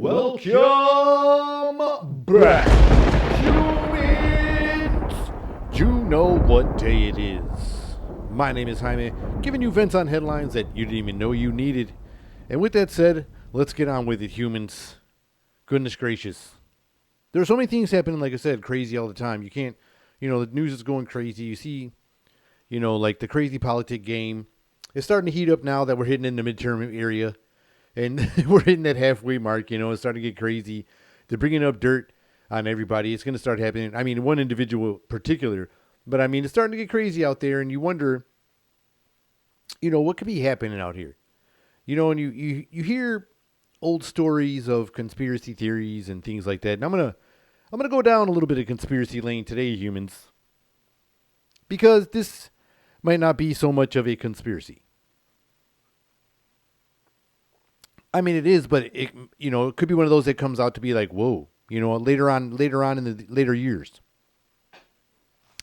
Welcome back, humans! You know what day it is. My name is Jaime, giving you vents on headlines that you didn't even know you needed. And with that said, let's get on with it, humans. Goodness gracious. There are so many things happening, like I said, crazy all the time. You can't, the news is going crazy. You see, like the crazy politic game. It's starting to heat up now that we're hitting in the midterm area. And we're hitting that halfway mark, it's starting to get crazy. They're bringing up dirt on everybody. It's going to start happening. I mean, one individual particular. But, I mean, it's starting to get crazy out there. And you wonder, what could be happening out here? And you hear old stories of conspiracy theories and things like that. And I'm gonna go down a little bit of conspiracy lane today, humans. Because this might not be so much of a conspiracy. I mean, it is, but it could be one of those that comes out to be like, whoa, later on in the later years.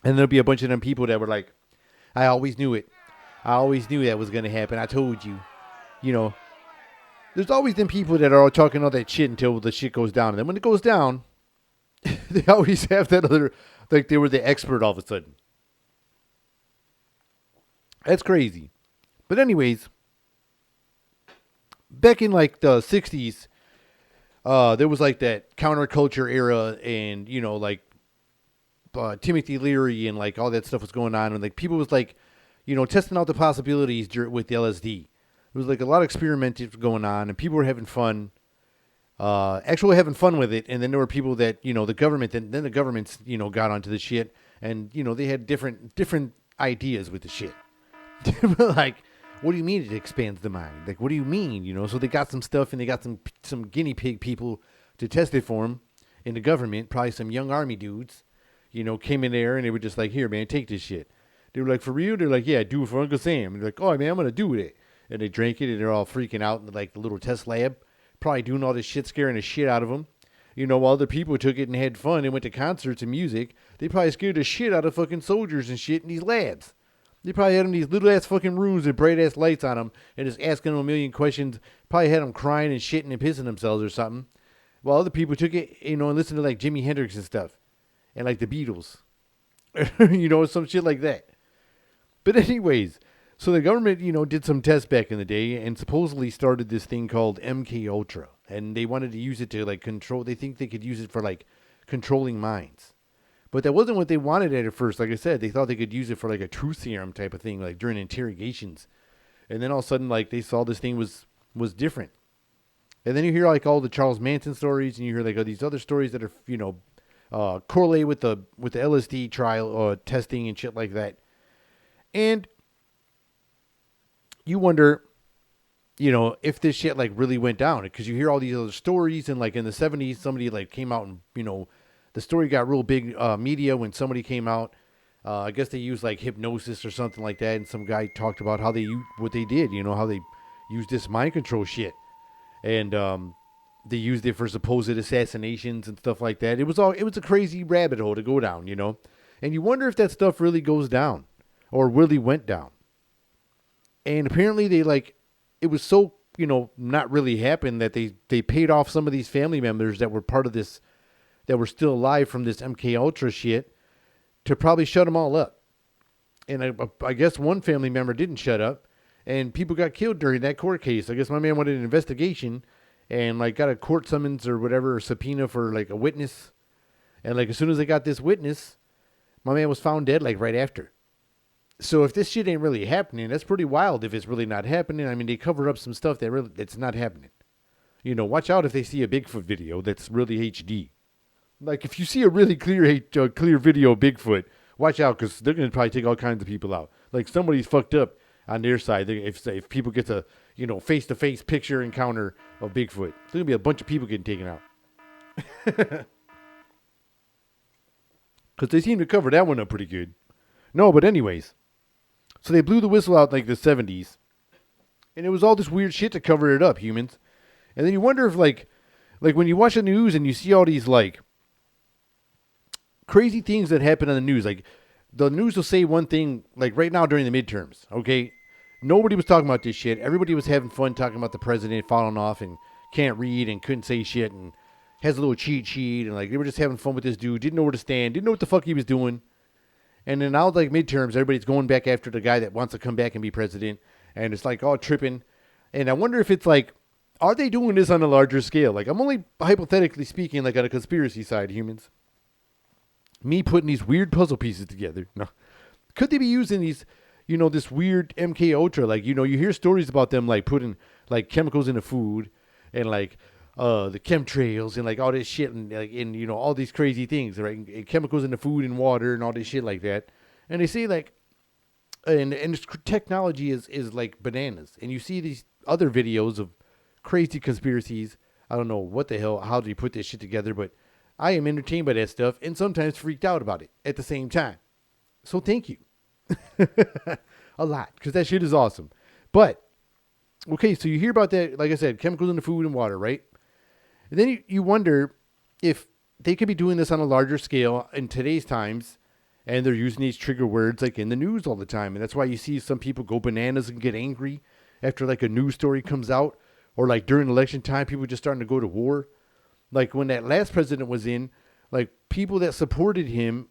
And there'll be a bunch of them people that were like, I always knew it. I always knew that was going to happen. I told you. There's always them people that are all talking all that shit until the shit goes down. And then when it goes down, they always have that other, like they were the expert all of a sudden. That's crazy. But anyways, back in like the 60s, there was like that counterculture era and, Timothy Leary and like all that stuff was going on. And like people was like, testing out the possibilities with the LSD. There was like a lot of experimenting going on and people were having fun, actually having fun with it. And then there were people that, the government, then the governments, got onto the shit and, they had different ideas with the shit. Like, what do you mean it expands the mind? Like, what do you mean? So they got some stuff and they got some guinea pig people to test it for them in the government. Probably some young army dudes, came in there and they were just like, here, man, take this shit. They were like, for real? They're like, yeah, do it for Uncle Sam. And they're like, oh, man, I'm going to do it. And they drank it and they're all freaking out in like the little test lab, probably doing all this shit, scaring the shit out of them. While other people took it and had fun and went to concerts and music, they probably scared the shit out of fucking soldiers and shit in these labs. They probably had them in these little ass fucking rooms with bright ass lights on them and just asking them a million questions. Probably had them crying and shitting and pissing themselves or something. While other people took it, and listened to like Jimi Hendrix and stuff. And like the Beatles. Some shit like that. But anyways, so the government, did some tests back in the day and supposedly started this thing called MKUltra. And they wanted to use it to like control, they think they could use it for like controlling minds. But that wasn't what they wanted at first. Like I said, they thought they could use it for like a truth serum type of thing, like during interrogations. And then all of a sudden, like they saw this thing was different. And then you hear like all the Charles Manson stories, and you hear like all these other stories that are correlate with the LSD trial testing and shit like that. And you wonder, if this shit like really went down, because you hear all these other stories, and like in the 70s, somebody like came out and the story got real big media when somebody came out. I guess they used like hypnosis or something like that. And some guy talked about how what they did, how they used this mind control shit. And they used it for supposed assassinations and stuff like that. It was a crazy rabbit hole to go down, And you wonder if that stuff really goes down or really went down. And apparently it was so, not really happened that they paid off some of these family members that were part of this, that were still alive from this MKUltra shit, to probably shut them all up. And I guess one family member didn't shut up, and people got killed during that court case. I guess my man wanted an investigation, and like got a court summons or whatever, or subpoena for like a witness. And like as soon as they got this witness, my man was found dead like right after. So if this shit ain't really happening, that's pretty wild if it's really not happening. I mean, they covered up some stuff that's not happening. Watch out if they see a Bigfoot video that's really HD. Like, if you see a really clear video of Bigfoot, watch out, because they're going to probably take all kinds of people out. Like, somebody's fucked up on their side. If people get a, face-to-face picture encounter of Bigfoot, there's going to be a bunch of people getting taken out. Because they seem to cover that one up pretty good. No, but anyways. So they blew the whistle out like the 70s. And it was all this weird shit to cover it up, humans. And then you wonder if, like when you watch the news and you see all these, like, crazy things that happen on the news. Like, the news will say one thing, like right now during the midterms, okay? Nobody was talking about this shit. Everybody was having fun talking about the president falling off and can't read and couldn't say shit and has a little cheat sheet and like they were just having fun with this dude. Didn't know where to stand. Didn't know what the fuck he was doing. And then now like midterms, everybody's going back after the guy that wants to come back and be president. And it's like all tripping. And I wonder if it's like, are they doing this on a larger scale? Like I'm only hypothetically speaking, like on a conspiracy side, humans. Me putting these weird puzzle pieces together. No. Could they be using these, this weird MKUltra? Like, you hear stories about them like putting like chemicals in the food and like the chemtrails and like all this shit and like all these crazy things, right? And chemicals in the food and water and all this shit like that. And they say like, and this technology is like bananas. And you see these other videos of crazy conspiracies. I don't know what the hell, how do you put this shit together, but I am entertained by that stuff and sometimes freaked out about it at the same time. So thank you. A lot, because that shit is awesome. But, okay, so you hear about that, like I said, chemicals in the food and water, right? And then you wonder if they could be doing this on a larger scale in today's times, and they're using these trigger words like in the news all the time. And that's why you see some people go bananas and get angry after like a news story comes out, or like during election time, people just starting to go to war. Like when that last president was in, like people that supported him,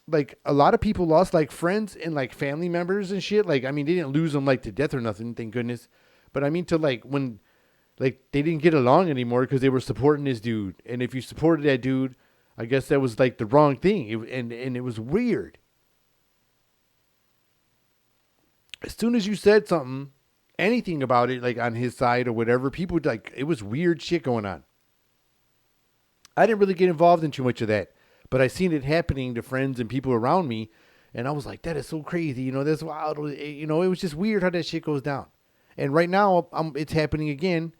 like a lot of people lost like friends and like family members and shit. Like, I mean, they didn't lose them like to death or nothing, thank goodness. But I mean to like when like they didn't get along anymore because they were supporting this dude. And if you supported that dude, I guess that was like the wrong thing. And it was weird. As soon as you said something, anything about it, like on his side or whatever, people like, it was weird shit going on. I didn't really get involved in too much of that, but I seen it happening to friends and people around me, and I was like, that is so crazy, that's wild. It was just weird how that shit goes down. And right now, it's happening again,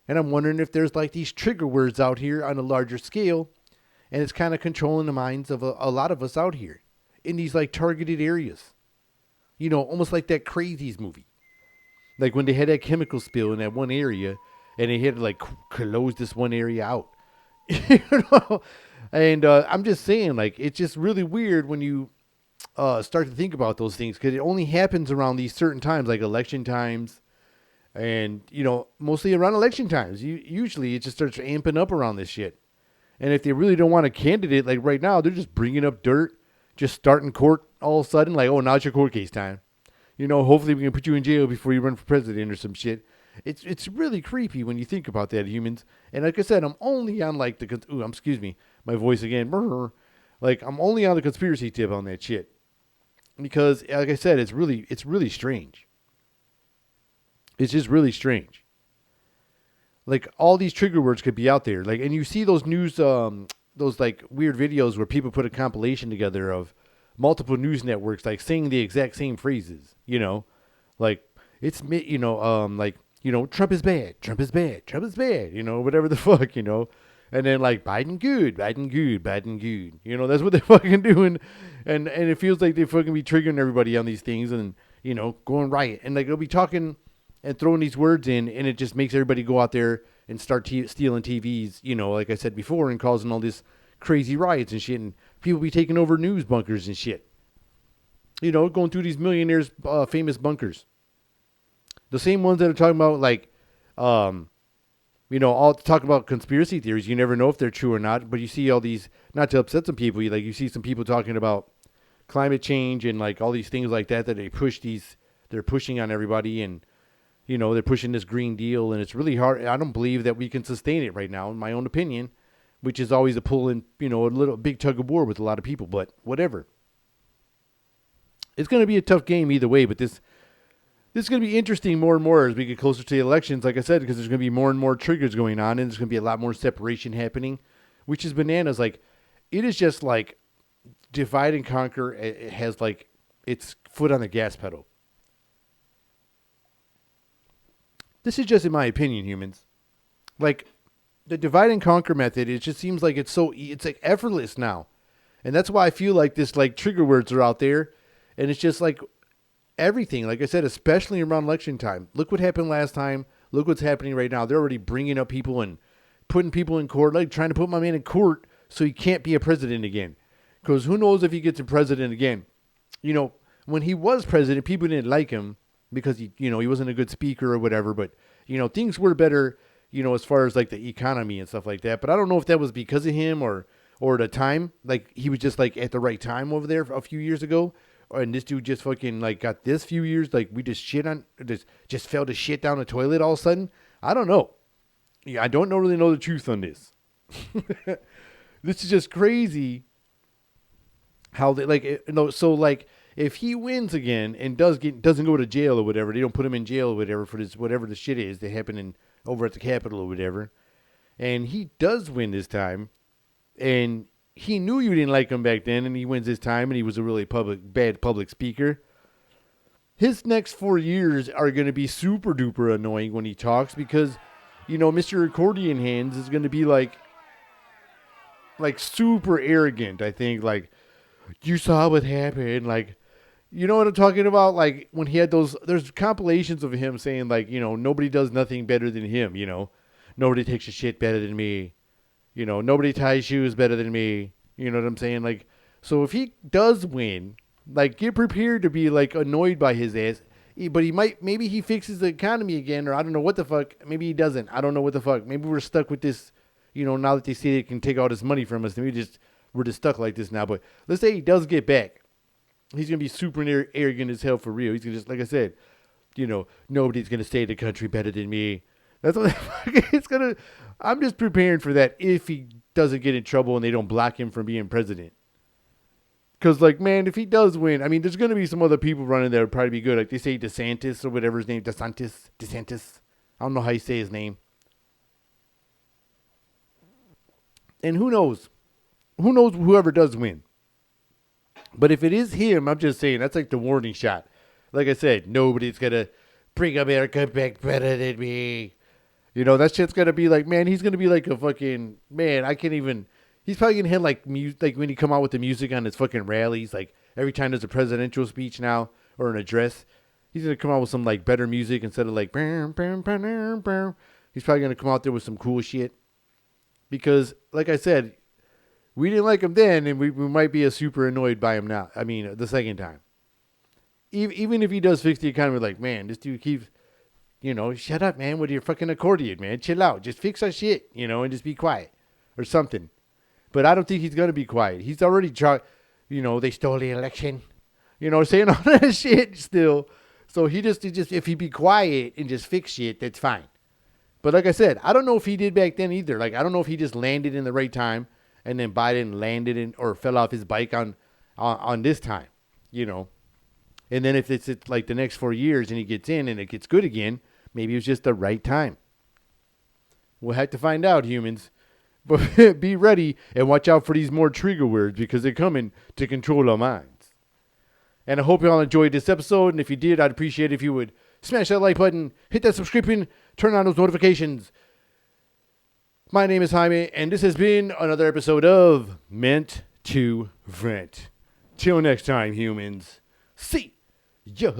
and I'm wondering if there's like these trigger words out here on a larger scale, and it's kind of controlling the minds of a lot of us out here in these like targeted areas. Almost like that Crazies movie. Like when they had that chemical spill in that one area, and they had to like close this one area out. And I'm just saying, like, it's just really weird when you start to think about those things, because it only happens around these certain times, like election times, and mostly around election times. Usually it just starts amping up around this shit. And if they really don't want a candidate, like right now, they're just bringing up dirt, just starting court all of a sudden, like, oh, now it's your court case time. Hopefully we can put you in jail before you run for president or some shit. It's really creepy when you think about that, humans. And like I said, I'm only on like excuse me, my voice again. Like I'm only on the conspiracy tip on that shit, because like I said, it's really strange. It's just really strange. Like all these trigger words could be out there. Like, and you see those news, those like weird videos where people put a compilation together of multiple news networks like saying the exact same phrases. Like it's like. Trump is bad, Trump is bad, Trump is bad, whatever the fuck, And then like Biden good, Biden good, Biden good. That's what they're fucking doing. And it feels like they fucking be triggering everybody on these things and, going riot. And like they'll be talking and throwing these words in, and it just makes everybody go out there and start stealing TVs, like I said before, and causing all this crazy riots and shit. And people be taking over news bunkers and shit. Going through these millionaires' famous bunkers. The same ones that are talking about, like, all talk about conspiracy theories. You never know if they're true or not. But you see all these, not to upset some people, you see some people talking about climate change and, like, all these things like that they're pushing on everybody. And, they're pushing this Green Deal. And it's really hard. I don't believe that we can sustain it right now, in my own opinion, which is always a pull in, a big tug of war with a lot of people. But whatever. It's going to be a tough game either way, but this is going to be interesting more and more as we get closer to the elections, like I said, because there's going to be more and more triggers going on, and there's going to be a lot more separation happening, which is bananas. Like, it is just like divide and conquer. It has like its foot on the gas pedal. This is just in my opinion, humans. Like, the divide and conquer method, it just seems like it's like effortless now. And that's why I feel like this, like, trigger words are out there, and it's just like everything, like I said, especially around election time. Look what happened last time. Look what's happening right now. They're already bringing up people and putting people in court, like trying to put my man in court so he can't be a president again. Because who knows if he gets a president again. When he was president, people didn't like him because he wasn't a good speaker or whatever. But, things were better as far as like the economy and stuff like that. But I don't know if that was because of him or the time. Like he was just like at the right time over there a few years ago. And this dude just fucking like got this few years. Like we just fell to shit down the toilet all of a sudden. I don't know. Yeah, I don't really know the truth on this. This is just crazy. How they like so like if he wins again and doesn't go to jail or whatever, they don't put him in jail or whatever for this whatever the shit is that happened over at the Capitol or whatever, and he does win this time, and he knew you didn't like him back then, and he wins this time, and he was a really bad public speaker. His next 4 years are going to be super duper annoying when he talks because, Mr. Accordion Hands is going to be like super arrogant. I think like you saw what happened, like. You know what I'm talking about? Like when he had there's compilations of him saying like, nobody does nothing better than him, Nobody takes a shit better than me. Nobody ties shoes better than me. You know what I'm saying? Like, so if he does win, like get prepared to be like annoyed by his ass. But maybe he fixes the economy again, or I don't know what the fuck. Maybe he doesn't. I don't know what the fuck. Maybe we're stuck with this, now that they say they can take all this money from us, then we're just stuck like this now. But let's say he does get back. He's going to be super arrogant as hell for real. He's going to just, like I said, nobody's going to stay in the country better than me. That's what it's going to. I'm just preparing for that if he doesn't get in trouble and they don't block him from being president. Because, like, man, if he does win, I mean, there's going to be some other people running there that would probably be good. Like, they say DeSantis or whatever his name, DeSantis. I don't know how you say his name. And who knows? Who knows whoever does win? But if it is him, I'm just saying, that's like the warning shot. Like I said, nobody's going to bring America back better than me. That shit's going to be like, man, he's going to be like a fucking, man, I can't even, he's probably going to hit like when he come out with the music on his fucking rallies, like every time there's a presidential speech now or an address, he's going to come out with some like better music instead of like, he's probably going to come out there with some cool shit. Because, like I said, we didn't like him then, and we might be super annoyed by him now. I mean, the second time. Even if he does fix the economy, like, man, this dude keeps, shut up, man, with your fucking accordion, man. Chill out. Just fix our shit, and just be quiet or something. But I don't think he's going to be quiet. He's already tried, they stole the election, saying all that shit still. So he just, if he be quiet and just fix shit, that's fine. But like I said, I don't know if he did back then either. Like, I don't know if he just landed in the right time. And then Biden landed in or fell off his bike on this time, And then if it's like the next 4 years and he gets in and it gets good again, maybe it was just the right time. We'll have to find out, humans. But be ready and watch out for these more trigger words because they're coming to control our minds. And I hope you all enjoyed this episode. And if you did, I'd appreciate it if you would smash that like button, hit that subscription, turn on those notifications. My name is Jaime, and this has been another episode of Meant to Vent. Till next time, humans. See ya.